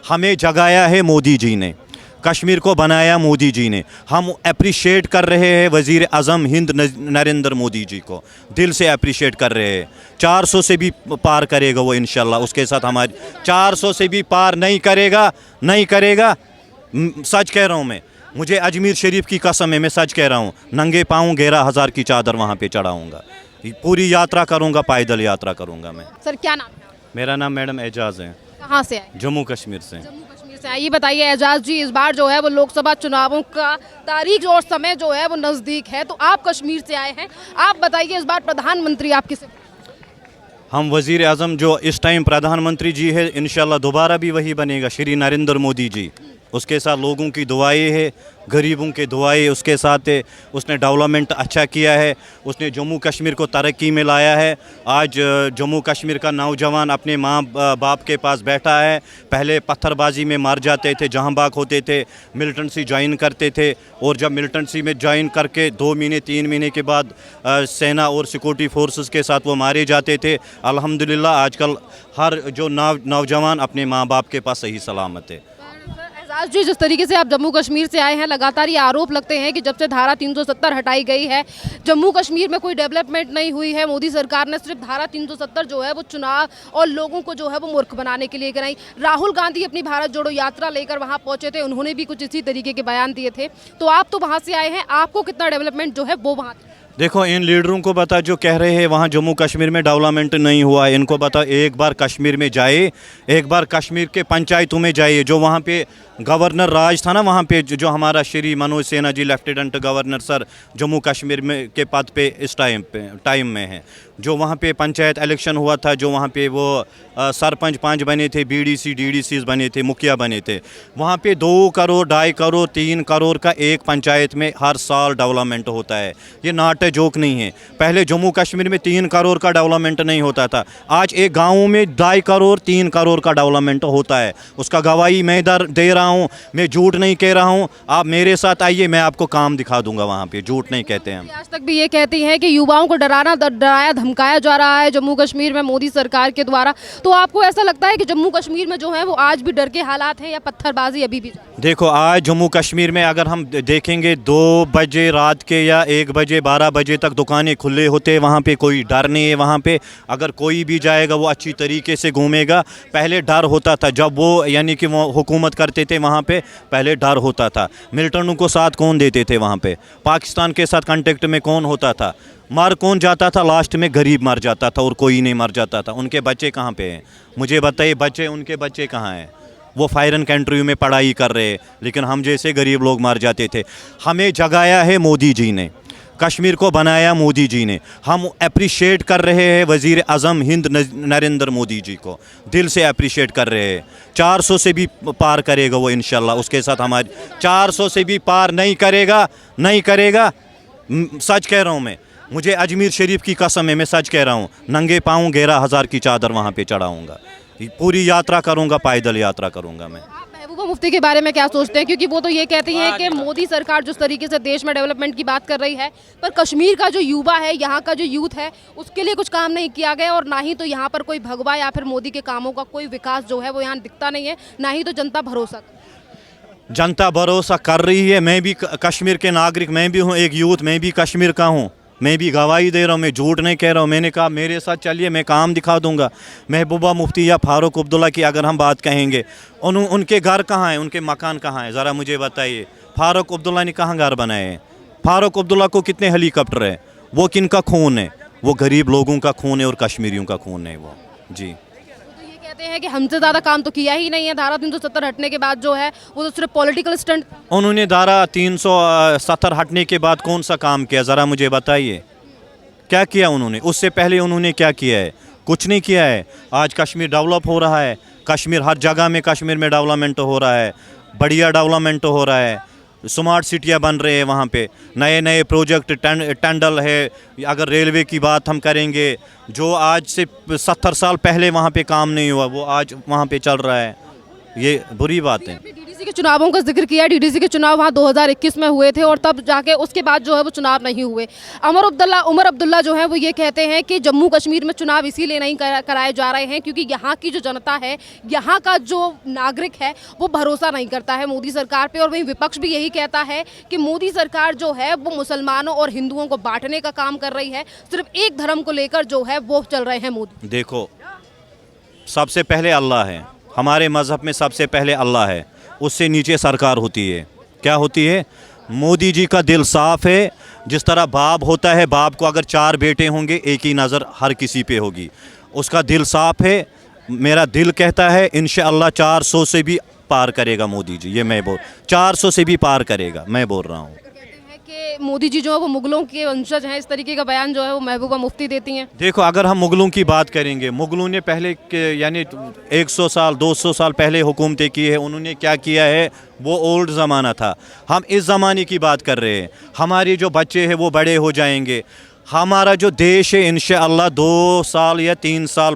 हमें जगाया है मोदी जी ने, कश्मीर को बनाया मोदी जी ने। हम अप्रिशिएट कर रहे हैं वज़ीर आज़म हिंद नरेंद्र मोदी जी को, दिल से अप्रिशिएट कर रहे हैं। 400 से भी पार करेगा वो इंशाल्लाह, उसके साथ हमारी 400 से भी पार नहीं करेगा, नहीं करेगा। सच कह रहा हूँ मैं, मुझे अजमेर शरीफ की कसम है, मैं सच कह रहा हूँ। नंगे पाँव 11,000 की चादर वहाँ पे चढ़ाऊँगा, पूरी यात्रा करूँगा, पैदल यात्रा करूँगा मैं। सर क्या नाम है? मेरा नाम मैडम एजाज़ है, कहाँ से आए? जम्मू कश्मीर से। जम्मू कश्मीर से आए। ये बताइए एजाज जी, इस बार जो है वो लोकसभा चुनावों का तारीख और समय जो है वो नज़दीक है, तो आप कश्मीर से आए हैं, आप बताइए इस बार प्रधानमंत्री आप किसे? हम वज़ीर आज़म जो इस टाइम प्रधानमंत्री जी है, इंशाल्लाह दोबारा भी वही बनेगा, श्री नरेंद्र मोदी जी। उसके साथ लोगों की दुआएं है, गरीबों के दुआएं उसके साथ है। उसने डेवलपमेंट अच्छा किया है, उसने जम्मू कश्मीर को तरक्की में लाया है। आज जम्मू कश्मीर का नौजवान अपने माँ बाप के पास बैठा है। पहले पत्थरबाजी में मार जाते थे, जहाँ बाग होते थे, मिलिटेंसी ज्वाइन करते थे, और जब मिलिटेंसी में ज्वाइन करके 2 महीने 3 महीने के बाद सेना और सिक्योरिटी फोर्सेस के साथ वो मारे जाते थे। अल्हम्दुलिल्लाह आजकल हर जो नौजवान अपने माँ बाप के पास सही सलामत है। एजाज जी, जिस तरीके से आप जम्मू कश्मीर से आए हैं, लगातार ये आरोप लगते हैं कि जब से धारा 370 हटाई गई है, जम्मू कश्मीर में कोई डेवलपमेंट नहीं हुई है। मोदी सरकार ने सिर्फ धारा 370 जो है वो चुनाव और लोगों को जो है वो मूर्ख बनाने के लिए कराई। राहुल गांधी अपनी भारत जोड़ो यात्रा लेकर वहाँ पहुंचे थे, उन्होंने भी कुछ इसी तरीके के बयान दिए थे। तो आप तो वहाँ से आए हैं, आपको कितना डेवलपमेंट जो है वो वहाँ? देखो, इन लीडरों को बता जो कह रहे हैं वहाँ जम्मू कश्मीर में डेवलपमेंट नहीं हुआ है, इनको बता एक बार कश्मीर में जाए, एक बार कश्मीर के पंचायतों में जाइए। जो वहाँ पे गवर्नर राज था ना, वहाँ पे जो हमारा Shri Manoj Sinha ji lieutenant governor sir Jammu Kashmir में के पद पे इस टाइम में है, जो वहाँ पे पंचायत इलेक्शन हुआ था, जो वहाँ पे वो सरपंच 5 बने थे, BDC DDCs बने थे, मुखिया बने थे, वहाँ पे 2 करोड़ 2.5 करोड़ 3 करोड़ का एक पंचायत में हर साल डेवलपमेंट होता है। ये नाट जोक नहीं है। पहले जम्मू कश्मीर में 3 करोड़ का डेवलपमेंट नहीं होता था, आज एक गाँव में 2.5 करोड़ 3 करोड़ का डेवलपमेंट होता है। उसका गवाही मैं दे रहा हूँ, मैं झूठ नहीं कह रहा हूँ। आप मेरे साथ आइए, मैं आपको काम दिखा दूंगा, वहाँ पे झूठ नहीं कहते हैं हम। आज तक भी ये कहती हैं कि युवाओं को डराया धमकाया जा रहा है जम्मू कश्मीर में मोदी सरकार के द्वारा। तो आपको ऐसा लगता है कि जम्मू कश्मीर में जो है वो आज भी डर के हालात हैं, या पत्थरबाजी अभी भी? देखो, आज जम्मू कश्मीर में अगर हम देखेंगे 2 बजे रात के या 1 बजे 12 बजे तक दुकानें खुले होते हैं, वहाँ पे कोई डर नहीं है। वहाँ पे अगर कोई भी जाएगा वो अच्छी तरीके से घूमेगा। पहले डर होता था जब वो यानी कि वो हुकूमत करते थे, वहाँ पे पहले डर होता था। मिलिटेंटों को साथ कौन देते थे वहाँ पे? पाकिस्तान के साथ कांटेक्ट में कौन होता था? मर कौन जाता था? लास्ट में गरीब मर जाता था और कोई नहीं मर जाता था। उनके बच्चे कहाँ पे हैं? मुझे बताइए, उनके बच्चे कहाँ हैं? वो फॉरेन कंट्री में पढ़ाई कर रहे हैं, लेकिन हम जैसे गरीब लोग मर जाते थे। हमें जगाया है मोदी जी ने, कश्मीर को बनाया मोदी जी ने। हम अप्रिशिएट कर रहे हैं वज़ीर आज़म हिंद नरेंद्र मोदी जी को, दिल से अप्रिशिएट कर रहे हैं। 400 से भी पार करेगा वो इंशाल्लाह, उसके साथ हमारी 400 से भी पार नहीं करेगा, नहीं करेगा। सच कह रहा हूँ मैं, मुझे अजमेर शरीफ की कसम है, मैं सच कह रहा हूँ। नंगे पाँव 11,000 की चादर वहाँ पे चढ़ाऊँगा, पूरी यात्रा करूँगा, पैदल यात्रा करूँगा मैं। महबूबा मुफ्ती के बारे में क्या सोचते हैं? क्योंकि वो तो ये कहती हैं कि मोदी सरकार जिस तरीके से देश में डेवलपमेंट की बात कर रही है, पर कश्मीर का जो युवा है, यहाँ का जो यूथ है, उसके लिए कुछ काम नहीं किया गया, और ना ही तो यहाँ पर कोई भगवा या फिर मोदी के कामों का कोई विकास जो है वो यहाँ दिखता नहीं है, ना ही तो जनता भरोसा कर रही है। मैं भी कश्मीर के नागरिक, मैं भी हूँ एक यूथ, मैं भी कश्मीर का हूँ, मैं भी गवाही दे रहा हूँ, मैं झूठ नहीं कह रहा हूँ। मैंने कहा मेरे साथ चलिए, मैं काम दिखा दूंगा। महबूबा मुफ्ती या फारूक अब्दुल्ला की अगर हम बात कहेंगे, उनके घर कहाँ हैं, उनके मकान कहाँ हैं, ज़रा मुझे बताइए। फारूक अब्दुल्ला ने कहाँ घर बनाए हैं? फारूक अब्दुल्ला को कितने हेलीकॉप्टर है? वो किन का खून है? वो गरीब लोगों का खून है और कश्मीरियों का खून है वो। जी, कहते हैं कि हमसे ज़्यादा काम तो किया ही नहीं है। धारा 370 हटने के बाद जो है वो तो सिर्फ पॉलिटिकल स्टंट। उन्होंने धारा 370 हटने के बाद कौन सा काम किया, ज़रा मुझे बताइए, क्या किया उन्होंने? उससे पहले उन्होंने क्या किया है? कुछ नहीं किया है। आज कश्मीर डेवलप हो रहा है, कश्मीर हर जगह में कश्मीर में डेवलपमेंट हो रहा है, बढ़िया डेवलपमेंट हो रहा है। स्मार्ट सिटियाँ बन रहे हैं वहाँ पे, नए नए प्रोजेक्ट टंडल है। अगर रेलवे की बात हम करेंगे, जो आज से 70 साल पहले वहाँ पे काम नहीं हुआ, वो आज वहाँ पे चल रहा है। ये बुरी बात है। DDC के चुनावों का जिक्र किया, डीडीसी के चुनाव वहाँ 2021 में हुए थे और तब जाके उसके बाद जो है वो चुनाव नहीं हुए। उमर अब्दुल्ला जो है वो ये कहते हैं कि जम्मू कश्मीर में चुनाव इसीलिए नहीं कराए जा रहे हैं क्योंकि यहाँ की जो जनता है, यहाँ का जो नागरिक है वो भरोसा नहीं करता है मोदी सरकार पे। और वहीं विपक्ष भी यही कहता है कि मोदी सरकार जो है वो मुसलमानों और हिंदुओं को बांटने का काम कर रही है, सिर्फ एक धर्म को लेकर जो है वो चल रहे हैं मोदी। देखो, सबसे पहले अल्लाह है, हमारे मज़हब में सबसे पहले अल्लाह है, उससे नीचे सरकार होती है। क्या होती है? मोदी जी का दिल साफ़ है। जिस तरह बाप होता है, बाप को अगर 4 बेटे होंगे एक ही नज़र हर किसी पे होगी, उसका दिल साफ़ है। मेरा दिल कहता है इंशाअल्लाह 400 से भी पार करेगा मोदी जी, ये मैं 400 से भी पार करेगा, मैं बोल रहा हूँ। कि मोदी जी जो है वो मुगलों के वंशज हैं, इस तरीके का बयान जो है वो महबूबा मुफ्ती देती हैं। देखो, अगर हम मुगलों की बात करेंगे, मुगलों ने पहले के यानी 100 साल 200 साल पहले हुकूमतें की है, उन्होंने क्या किया है, वो ओल्ड ज़माना था। हम इस ज़माने की बात कर रहे हैं। हमारे जो बच्चे हैं वो बड़े हो जाएंगे। हमारा जो देश है इंशाअल्लाह 2 साल या 3 साल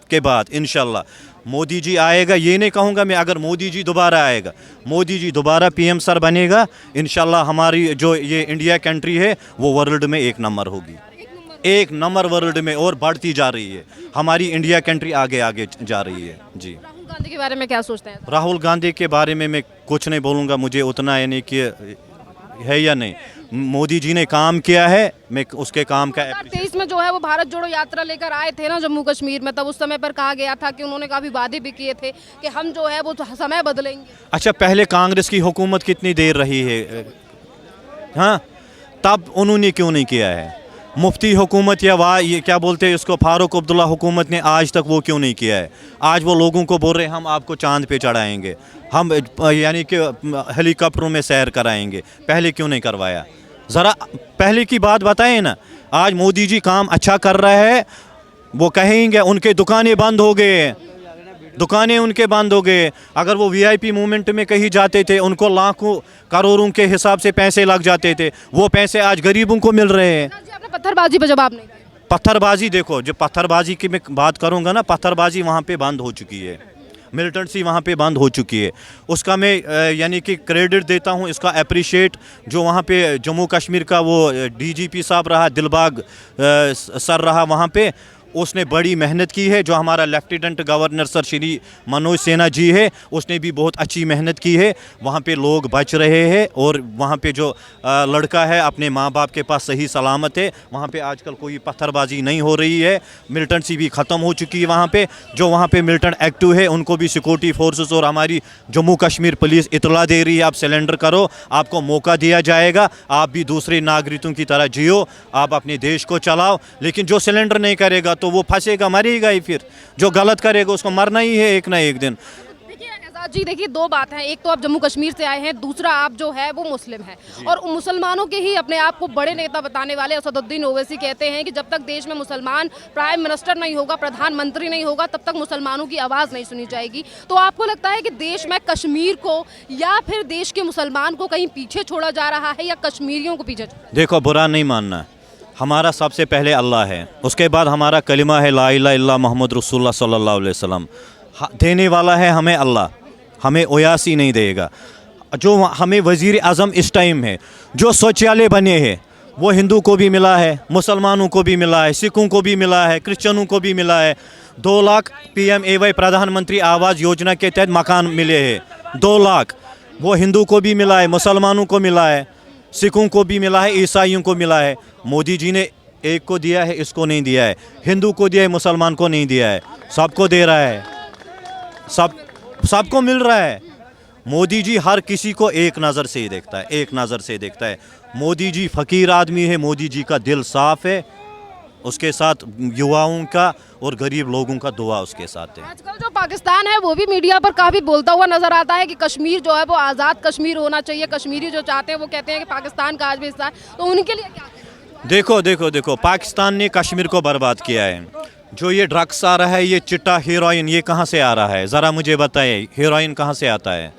के बाद इंशाअल्लाह मोदी जी आएगा। ये नहीं कहूँगा मैं, अगर मोदी जी दोबारा आएगा, मोदी जी दोबारा पीएम सर बनेगा, इंशाल्लाह हमारी जो ये इंडिया कंट्री है वो वर्ल्ड में 1 नंबर होगी, 1 नंबर वर्ल्ड में, और बढ़ती जा रही है। हमारी इंडिया कंट्री आगे आगे जा रही है। जी, राहुल गांधी के बारे में क्या सोचते हैं? राहुल गांधी के बारे में मैं कुछ नहीं बोलूँगा, मुझे उतना यानी कि है या नहीं। मोदी जी ने काम किया है, मैं उसके काम का 2023 में जो है वो भारत जोड़ो यात्रा लेकर आए थे ना जम्मू कश्मीर में, तब उस समय पर कहा गया था कि उन्होंने काफ़ी वादे भी किए थे कि हम जो है वो समय बदलेंगे। अच्छा, पहले कांग्रेस की हुकूमत कितनी देर रही है, हाँ, तब उन्होंने क्यों नहीं किया है? मुफ्ती हुकूमत या ये क्या बोलते हैं इसको, फारूक अब्दुल्ला हुकूमत ने आज तक वो क्यों नहीं किया है? आज वो लोगों को बोल रहे हैं हम आपको चांद पे चढ़ाएंगे, हम यानी कि हेलीकॉप्टरों में सैर कराएंगे, पहले क्यों नहीं करवाया? ज़रा पहले की बात बताएं ना। आज मोदी जी काम अच्छा कर रहा है, वो कहेंगे उनके दुकानें बंद हो गए, दुकानें उनके बंद हो गए। अगर वो वीआईपी मूवमेंट में कहीं जाते थे, उनको लाखों करोड़ों के हिसाब से पैसे लग जाते थे, वो पैसे आज गरीबों को मिल रहे हैं। आपने पत्थरबाजी पर जवाब नहीं दिया। पत्थरबाजी, देखो, जो पत्थरबाजी की मैं बात करूंगा ना, पत्थरबाजी वहाँ पे बंद हो चुकी है, मिलिटेंसी वहाँ पे बंद हो चुकी है। उसका मैं यानी कि क्रेडिट देता हूँ, इसका अप्रिशिएट जो वहाँ पे जम्मू कश्मीर का वो डीजीपी साहब रहा, दिलबाग सर रहा, वहाँ पे उसने बड़ी मेहनत की है। जो हमारा lieutenant governor sir Shri Manoj Sinha ji है, उसने भी बहुत अच्छी मेहनत की है। वहाँ पे लोग बच रहे हैं और वहाँ पे जो लड़का है अपने माँ बाप के पास सही सलामत है। वहाँ पे आजकल कोई पत्थरबाजी नहीं हो रही है, मिलिटेंसी भी ख़त्म हो चुकी है। वहाँ पे जो वहाँ पे मिलिटेंट एक्टिव है उनको भी सिक्योरिटी फोर्सेस और हमारी जम्मू कश्मीर पुलिस इतला दे रही है, आप सिलेंडर करो, आपको मौका दिया जाएगा, आप भी दूसरे नागरिकों की तरह जियो, आप अपने देश को चलाओ। लेकिन जो सिलेंडर नहीं करेगा तो वो फंसेगा, मरेगा ही। फिर जो गलत करेगा उसको मरना ही है एक ना एक दिन। देखिए एजाज जी, देखिए 2 बात हैं, एक तो आप जम्मू कश्मीर से आए हैं, दूसरा आप जो है वो मुस्लिम हैं और मुसलमानों के ही अपने आप को बड़े नेता बताने वाले असदुद्दीन ओवैसी कहते हैं कि जब तक देश में मुसलमान प्राइम मिनिस्टर नहीं होगा, प्रधानमंत्री नहीं होगा, तब तक मुसलमानों की आवाज़ नहीं सुनी जाएगी। तो आपको लगता है कि देश में कश्मीर को या फिर देश के मुसलमान को कहीं पीछे छोड़ा जा रहा है या कश्मीरियों को पीछे? देखो, बुरा नहीं मानना, हमारा सबसे पहले अल्लाह है, उसके बाद हमारा कलिमा है ला इलाहा इल्लल्लाह मोहम्मद रसूलुल्लाह सल्लल्लाहु अलैहि वसल्लम। देने वाला है हमें अल्लाह, हमें ओयासी नहीं देगा। जो हमें वज़ीर आज़म इस टाइम है, जो शौचालय बने हैं वो हिंदू को भी मिला है, मुसलमानों को भी मिला है, सिखों को भी मिला है, क्रिश्चियनों को भी मिला है। 2 लाख PMAY प्रधानमंत्री आवास योजना के तहत मकान मिले हैं, 2 लाख, वो हिंदू को भी मिला है, मुसलमानों को मिला है, सिखों को भी मिला है, ईसाइयों को मिला है। मोदी जी ने एक को दिया है, इसको नहीं दिया है, हिंदू को दिया है, मुसलमान को नहीं दिया है, सबको दे रहा है, सबको मिल रहा है। मोदी जी हर किसी को एक नज़र से ही देखता है, एक नज़र से देखता है। मोदी जी फ़कीर आदमी है, मोदी जी का दिल साफ़ है, उसके साथ युवाओं का और गरीब लोगों का दुआ उसके साथ है। आजकल जो पाकिस्तान है वो भी मीडिया पर काफ़ी बोलता हुआ नजर आता है कि कश्मीर जो है वो आज़ाद कश्मीर होना चाहिए, कश्मीरी जो चाहते हैं वो कहते हैं कि पाकिस्तान का आज भी हिस्सा है, तो उनके लिए क्या? देखो, पाकिस्तान ने कश्मीर को बर्बाद किया है। जो ये ड्रग्स आ रहा है, ये चिट्टा हीरोइन, ये कहाँ से आ रहा है? ज़रा मुझे बताइए, हीरोइन कहाँ से आता है?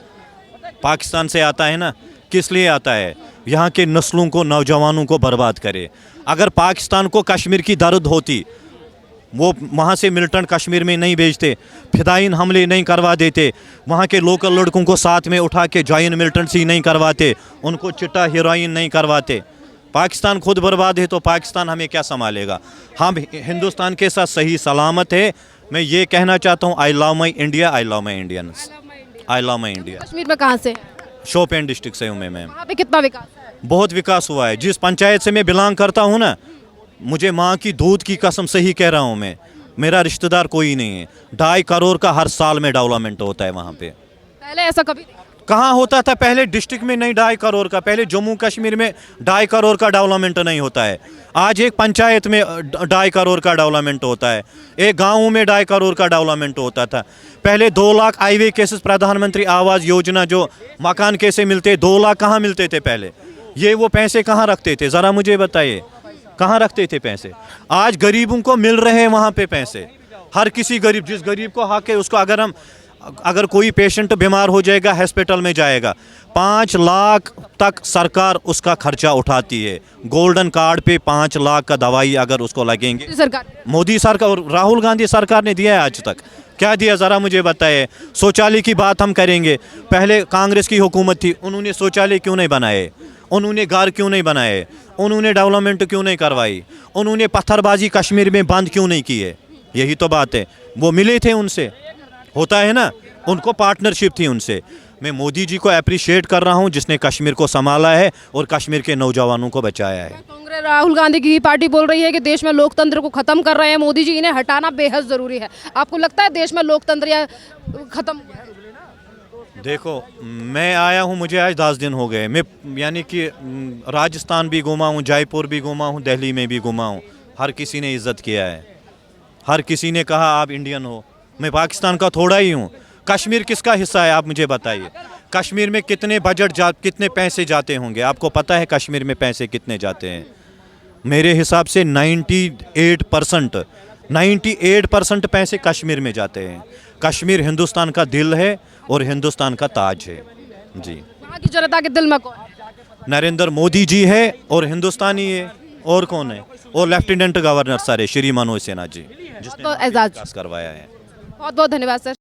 पाकिस्तान से आता है ना। किस लिए आता है? यहाँ के नस्लों को, नौजवानों को बर्बाद करे। अगर पाकिस्तान को कश्मीर की दर्द होती वो वहाँ से मिलिटेंट कश्मीर में नहीं भेजते, फिदाइन हमले नहीं करवा देते, वहाँ के लोकल लड़कों को साथ में उठा के जॉइन मिलिटेंसी नहीं करवाते, उनको चिट्टा हीरोइन नहीं करवाते। पाकिस्तान खुद बर्बाद है तो पाकिस्तान हमें क्या संभालेगा? हम हिंदुस्तान के साथ सही सलामत है। मैं ये कहना चाहता हूँ, I love my India, I love my Indians, I love my India. Kashmir में कहाँ से? शोपियान डिस्ट्रिक्ट से हूँ मैं। वहाँ पे कितना विकास है? बहुत विकास हुआ है। जिस पंचायत से मैं बिलोंग करता हूँ ना, मुझे माँ की दूध की कसम से ही कह रहा हूँ मैं, मेरा रिश्तेदार कोई नहीं है। 2.5 करोड़ का हर साल में डेवलपमेंट होता है वहाँ पे। पहले ऐसा कभी नहीं। कहाँ होता था? पहले डिस्ट्रिक्ट में नहीं 2.5 करोड़ का, पहले जम्मू कश्मीर में 2.5 करोड़ का डेवलपमेंट नहीं होता है। आज एक पंचायत में 2.5 करोड़ का डेवलपमेंट होता है, एक गाँव में 2.5 करोड़ का डेवलपमेंट होता था। पहले 2 लाख हाईवे केसेस, प्रधानमंत्री आवास योजना जो मकान कैसे मिलते, 2 लाख कहाँ मिलते थे पहले? ये वो पैसे कहाँ रखते थे? ज़रा मुझे बताइए, कहाँ रखते थे पैसे? आज गरीबों को मिल रहे हैं वहाँ पे पैसे। हर किसी गरीब, जिस गरीब को हक है उसको, अगर कोई पेशेंट बीमार हो जाएगा, हॉस्पिटल में जाएगा, 5 लाख तक सरकार उसका खर्चा उठाती है। गोल्डन कार्ड पे 5 लाख का दवाई अगर उसको लगेंगे, सरकार मोदी सरकार और राहुल गांधी सरकार ने दिया है आज तक? क्या दिया? ज़रा मुझे बताइए। शौचालय की बात हम करेंगे, पहले कांग्रेस की हुकूमत थी, उन्होंने शौचालय क्यों नहीं बनाए? उन्होंने घर क्यों नहीं बनाए? उन्होंने डेवलपमेंट क्यों नहीं करवाई? उन्होंने पत्थरबाजी कश्मीर में बंद क्यों नहीं की है? यही तो बात है। वो मिले थे उनसे, होता है ना, उनको पार्टनरशिप थी उनसे। मैं मोदी जी को अप्रिशिएट कर रहा हूँ जिसने कश्मीर को संभाला है और कश्मीर के नौजवानों को बचाया है। कांग्रेस, राहुल गांधी की पार्टी बोल रही है कि देश में लोकतंत्र को खत्म कर रहे हैं मोदी जी, इन्हें हटाना बेहद जरूरी है। आपको लगता है देश में लोकतंत्र या खत्म हुआ है? देखो, मैं आया हूँ, मुझे आज 10 दिन हो गए। मैं यानी कि राजस्थान भी घूमा हूँ, जयपुर भी घूमा हूँ, दिल्ली में भी घूमा हूँ। हर किसी ने इज्जत किया है, हर किसी ने कहा आप इंडियन हो। मैं पाकिस्तान का थोड़ा ही हूँ। कश्मीर किसका हिस्सा है आप मुझे बताइए? कश्मीर में कितने कितने पैसे जाते होंगे? आपको पता है कश्मीर में पैसे कितने जाते हैं? मेरे हिसाब से 98% पैसे कश्मीर में जाते हैं। कश्मीर हिंदुस्तान का दिल है और हिंदुस्तान का ताज है जी। वहाँ की जनता के दिल में कौन है? नरेंद्र मोदी जी है और हिंदुस्तानी है, और कौन है? और लेफ्टिनेंट गवर्नर सर है श्री मनोज सिन्हा जी, जिसने तो एजाज विकास करवाया है। बहुत बहुत धन्यवाद सर।